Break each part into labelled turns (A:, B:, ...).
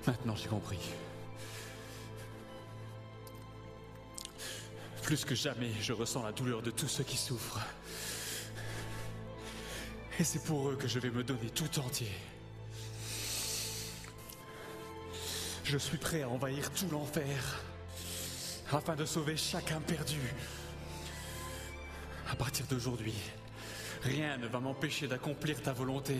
A: Maintenant j'ai compris. Plus que jamais, je ressens la douleur de tous ceux qui souffrent. Et c'est pour eux que je vais me donner tout entier. Je suis prêt à envahir tout l'enfer, afin de sauver chaque âme perdue. À partir d'aujourd'hui, rien ne va m'empêcher d'accomplir ta volonté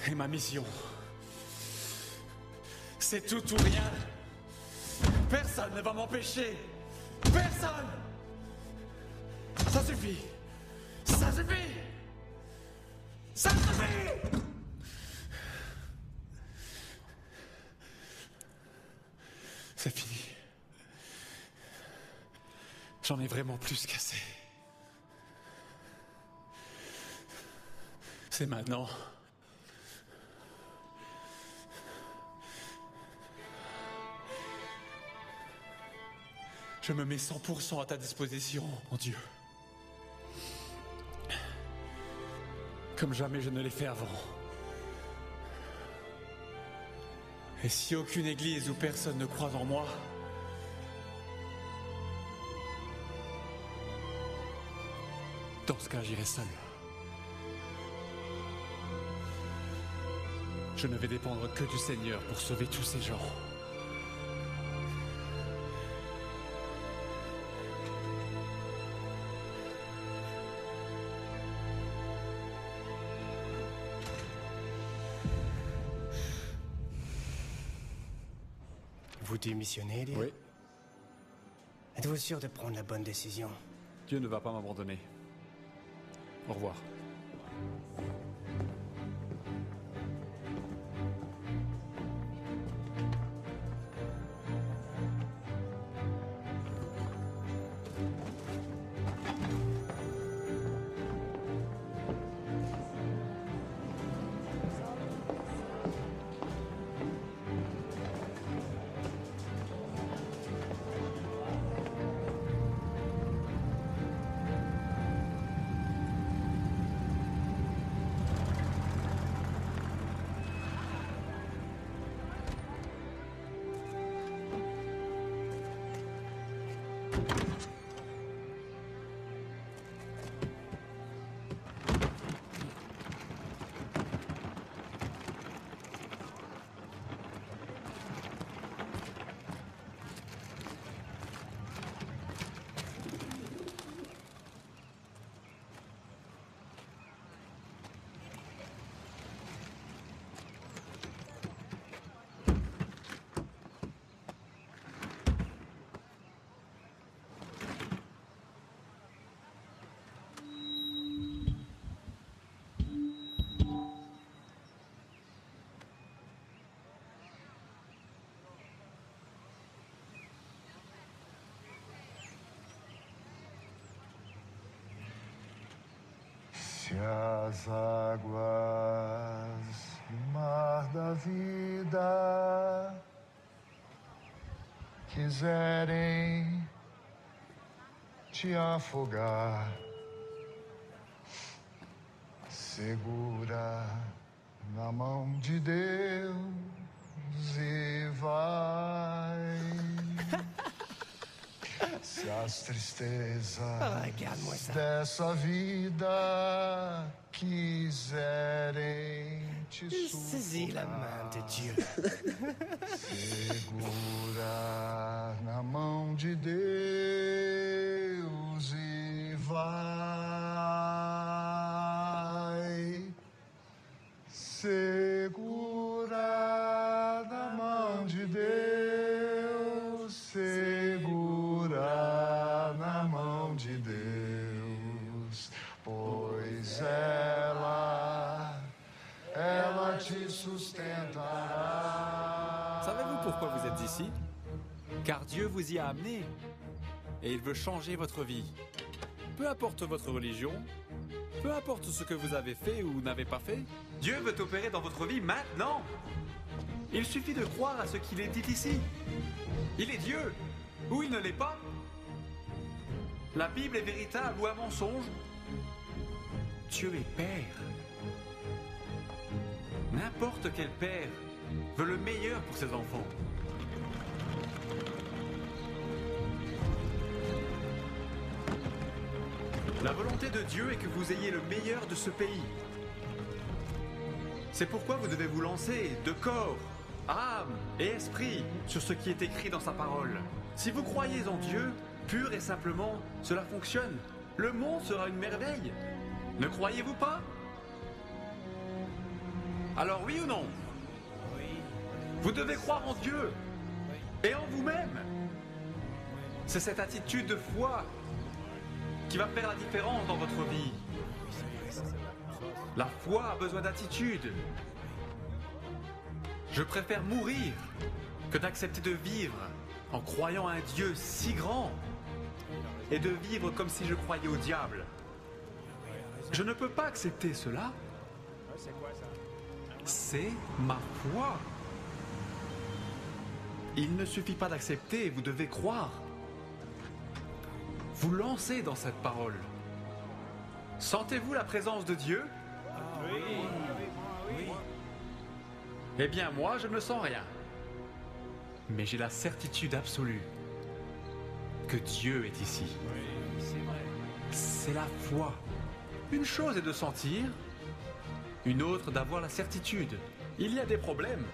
A: et ma mission. C'est tout ou rien. Personne ne va m'empêcher. Personne. Ça suffit. Ça suffit. Ça suffit. C'est fini. J'en ai vraiment plus qu'assez. C'est maintenant. Je me mets 100% à ta disposition, mon Dieu. Comme jamais je ne l'ai fait avant. Et si aucune église ou personne ne croit en moi, dans ce cas, j'irai seul. Je ne vais dépendre que du Seigneur pour sauver tous ces gens.
B: Vous démissionnez, Elia?
A: Oui.
B: Êtes-vous sûr de prendre la bonne décision?
A: Dieu ne va pas m'abandonner. Au revoir.
C: Se as águas do mar da vida quiserem te afogar, segura na mão de Deus e vai. Se as tristezas dessa vida quiserem te
B: Saisis la main de Dieu.
C: Segura na mão de Deus e vai. Segura na mão de Deus, segura na mão de Deus, pois ela te sustentará.
A: Savez-vous pourquoi vous êtes ici? Car Dieu vous y a amené. Et il veut changer votre vie. Peu importe votre religion, peu importe ce que vous avez fait ou n'avez pas fait, Dieu veut opérer dans votre vie maintenant. Il suffit de croire à ce qu'il est dit ici. Il est Dieu, ou il ne l'est pas. La Bible est véritable ou un mensonge. Dieu est Père. N'importe quel père veut le meilleur pour ses enfants. La volonté de Dieu est que vous ayez le meilleur de ce pays. C'est pourquoi vous devez vous lancer de corps, âme et esprit sur ce qui est écrit dans sa parole. Si vous croyez en Dieu, pur et simplement, cela fonctionne. Le monde sera une merveille. Ne croyez-vous pas? Alors oui ou non? Vous devez croire en Dieu et en vous-même. C'est cette attitude de foi qui va faire la différence dans votre vie. La foi a besoin d'attitude. Je préfère mourir que d'accepter de vivre en croyant à un Dieu si grand et de vivre comme si je croyais au diable. Je ne peux pas accepter cela. C'est ma foi. Il ne suffit pas d'accepter, vous devez croire. Vous lancez dans cette parole. Sentez-vous la présence de Dieu?
D: Oui.
A: Eh bien, moi, je ne sens rien. Mais j'ai la certitude absolue que Dieu est ici. C'est la foi. Une chose est de sentir, une autre d'avoir la certitude. Il y a des problèmes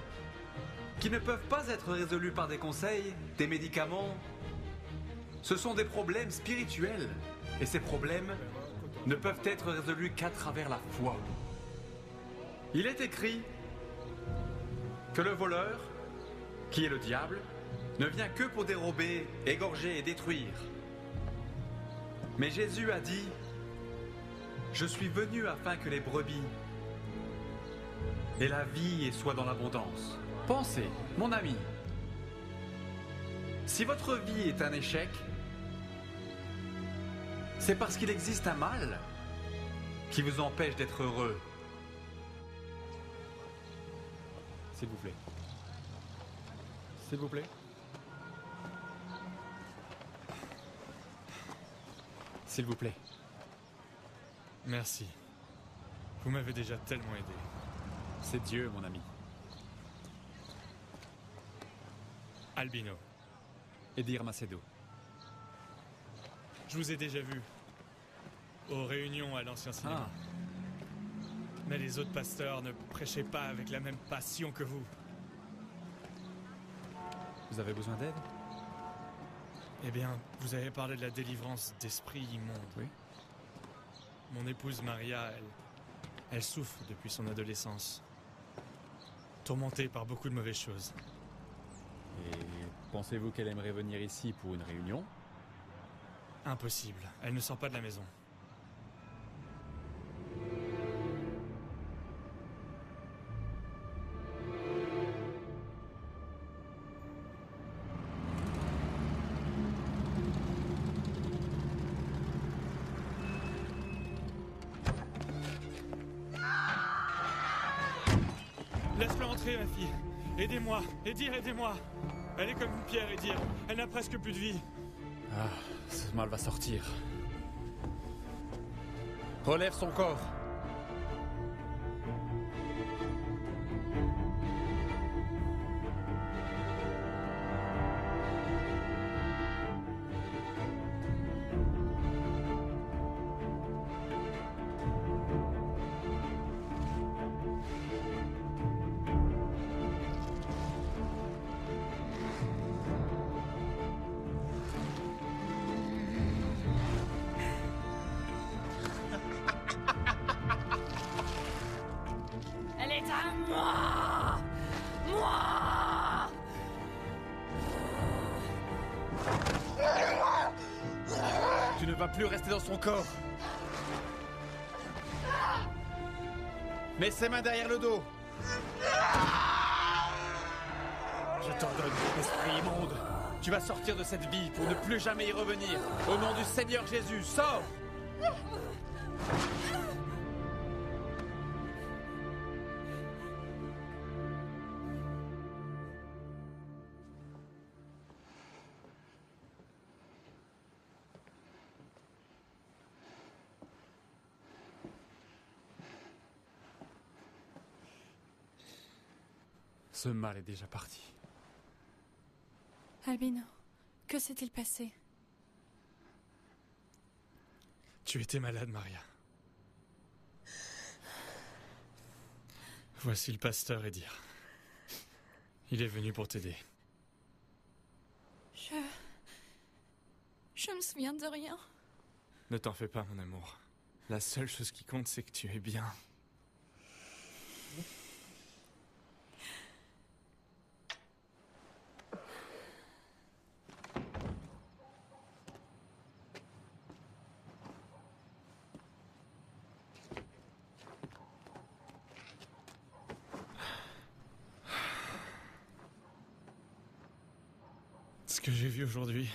A: qui ne peuvent pas être résolus par des conseils, des médicaments. Ce sont des problèmes spirituels. Et ces problèmes ne peuvent être résolus qu'à travers la foi. Il est écrit que le voleur, qui est le diable, ne vient que pour dérober, égorger et détruire. Mais Jésus a dit « Je suis venu afin que les brebis et la vie soient dans l'abondance. » Pensez, mon ami, si votre vie est un échec, c'est parce qu'il existe un mal qui vous empêche d'être heureux. S'il vous plaît. S'il vous plaît. S'il vous plaît.
D: Merci. Vous m'avez déjà tellement aidé.
A: C'est Dieu, mon ami.
D: Albino,
A: Edir Macedo.
D: je vous ai déjà vu aux réunions à l'ancien cinéma. Mais les autres pasteurs ne prêchaient pas avec la même passion que vous.
A: Vous avez besoin d'aide?
D: Eh bien, vous avez parlé de la délivrance d'esprits immondes.
A: Oui.
D: Mon épouse Maria, elle souffre depuis son adolescence. Tourmentée par beaucoup de mauvaises choses.
A: Et pensez-vous qu'elle aimerait venir ici pour une réunion?
D: Impossible. Elle ne sort pas de la maison. Laisse-le entrer, ma fille. Aidez-moi. Edir, aidez-moi. Elle est comme une pierre, Edir. Elle n'a presque plus de vie.
A: Ah, ce mal va sortir. Relève son corps.
E: Elle est à moi! Moi!
A: Tu ne vas plus rester dans son corps. Mets ses mains derrière le dos. Je t'ordonne, esprit immonde. Tu vas sortir de cette vie pour ne plus jamais y revenir. Au nom du Seigneur Jésus, sors! Ce mal est déjà parti.
E: Albino, que s'est-il passé?
D: Tu étais malade, Maria. Voici le pasteur Edir. Il est venu pour t'aider.
E: Je me souviens de rien.
D: Ne t'en fais pas, mon amour. La seule chose qui compte, c'est que tu es bien. Ce que j'ai vu aujourd'hui,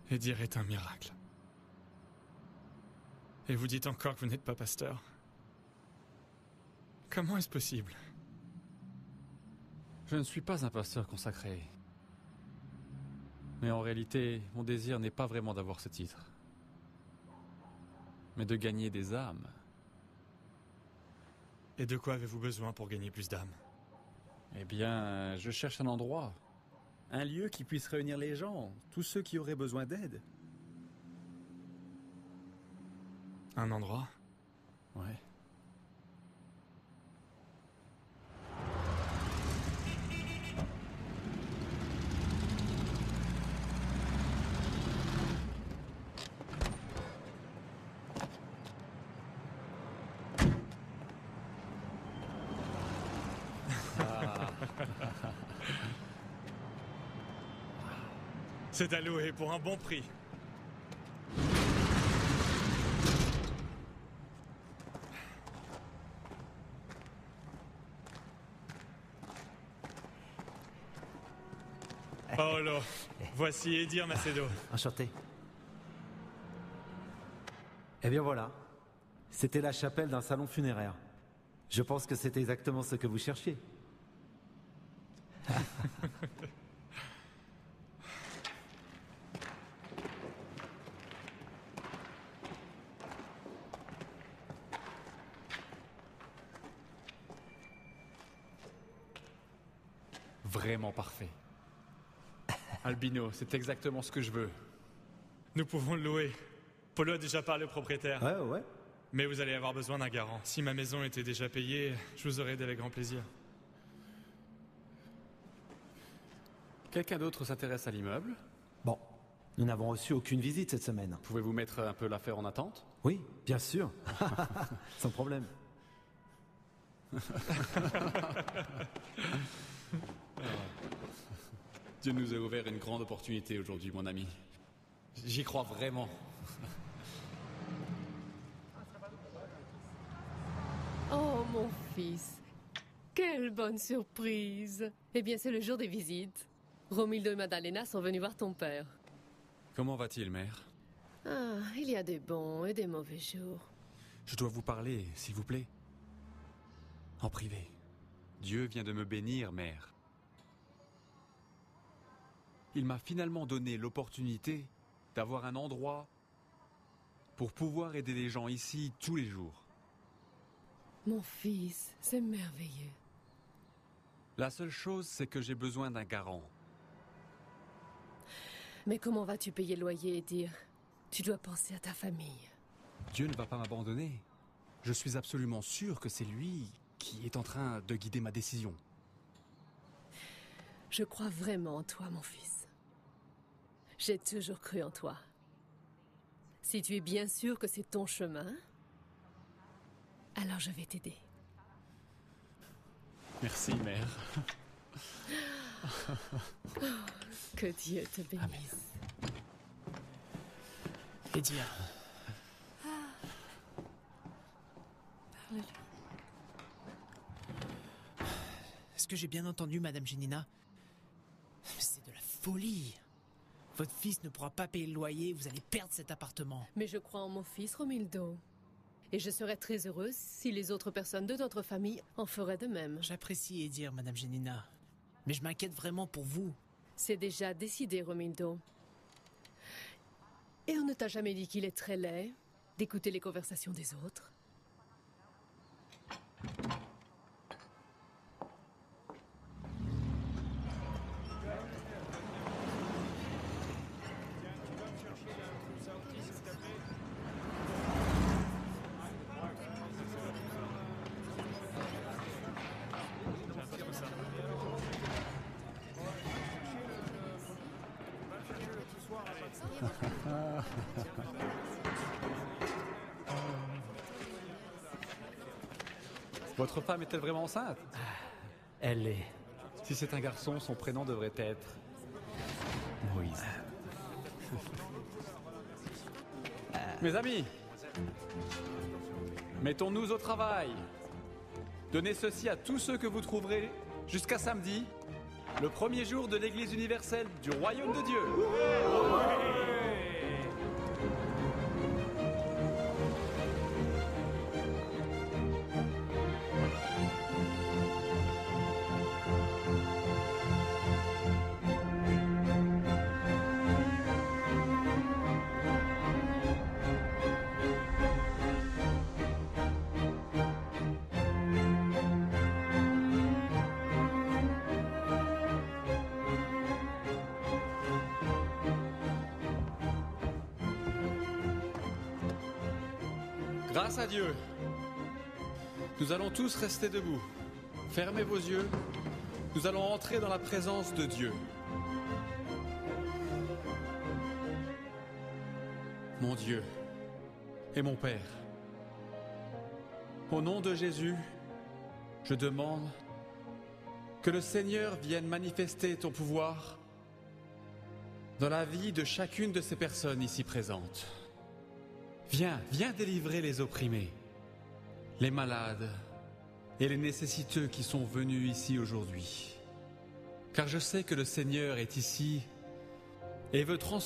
D: Edir est un miracle. Et vous dites encore que vous n'êtes pas pasteur? Comment est-ce possible?
A: Je ne suis pas un pasteur consacré. Mais en réalité, mon désir n'est pas vraiment d'avoir ce titre, mais de gagner des âmes.
D: Et de quoi avez-vous besoin pour gagner plus d'âmes?
A: Eh bien, je cherche un endroit. Un lieu qui puisse réunir les gens, tous ceux qui auraient besoin d'aide.
D: Un endroit?
A: Ouais.
D: C'est à louer pour un bon prix. Paolo, voici Edir Macedo.
F: Enchanté. Eh bien voilà. C'était la chapelle d'un salon funéraire. Je pense que c'est exactement ce que vous cherchiez.
A: Vraiment parfait. Albino, c'est exactement ce que je veux.
D: Nous pouvons le louer. Polo a déjà parlé au propriétaire.
F: Ouais.
D: Mais vous allez avoir besoin d'un garant. Si ma maison était déjà payée, je vous aurais aidé avec grand plaisir.
A: Quelqu'un d'autre s'intéresse à l'immeuble?
F: Bon, nous n'avons reçu aucune visite cette semaine.
A: Pouvez-vous mettre un peu l'affaire en attente?
F: Oui, bien sûr. Sans problème.
A: Dieu nous a ouvert une grande opportunité aujourd'hui, mon ami. J'y crois vraiment.
G: Oh, mon fils. Quelle bonne surprise. Eh bien, c'est le jour des visites. Romildo et Maddalena sont venus voir ton père.
A: Comment va-t-il, mère?
G: Ah, il y a des bons et des mauvais jours.
A: Je dois vous parler, s'il vous plaît. En privé. Dieu vient de me bénir, mère. Il m'a finalement donné l'opportunité d'avoir un endroit pour pouvoir aider les gens ici tous les jours.
G: Mon fils, c'est merveilleux.
A: La seule chose, c'est que j'ai besoin d'un garant.
G: Mais comment vas-tu payer le loyer et dire tu dois penser à ta famille?
A: Dieu ne va pas m'abandonner. Je suis absolument sûr que c'est lui qui est en train de guider ma décision.
G: Je crois vraiment en toi, mon fils. J'ai toujours cru en toi. Si tu es bien sûr que c'est ton chemin, alors je vais t'aider.
A: Merci, mère.
G: Que Dieu te bénisse.
B: Edir,
E: Parle-lui.
B: est-ce que j'ai bien entendu, Madame Janina? C'est de la folie. Votre fils ne pourra pas payer le loyer, vous allez perdre cet appartement.
G: Mais je crois en mon fils, Romildo. Et je serais très heureuse si les autres personnes de notre famille en feraient de même.
B: J'apprécie Edir, Madame Janina. Mais je m'inquiète vraiment pour vous.
G: C'est déjà décidé, Romildo. Et on ne t'a jamais dit qu'il est très laid d'écouter les conversations des autres?
A: Votre femme est-elle vraiment enceinte?
F: Elle est
A: Si c'est un garçon, son prénom devrait être Moïse. Mes amis, mettons-nous au travail. Donnez ceci à tous ceux que vous trouverez jusqu'à samedi, le premier jour de l'Église universelle du Royaume de Dieu. Grâce à Dieu, nous allons tous rester debout. Fermez vos yeux. Nous allons entrer dans la présence de Dieu. Mon Dieu et mon Père, au nom de Jésus, je demande que le Seigneur vienne manifester ton pouvoir dans la vie de chacune de ces personnes ici présentes. Viens délivrer les opprimés, les malades et les nécessiteux qui sont venus ici aujourd'hui. Car je sais que le Seigneur est ici et veut transformer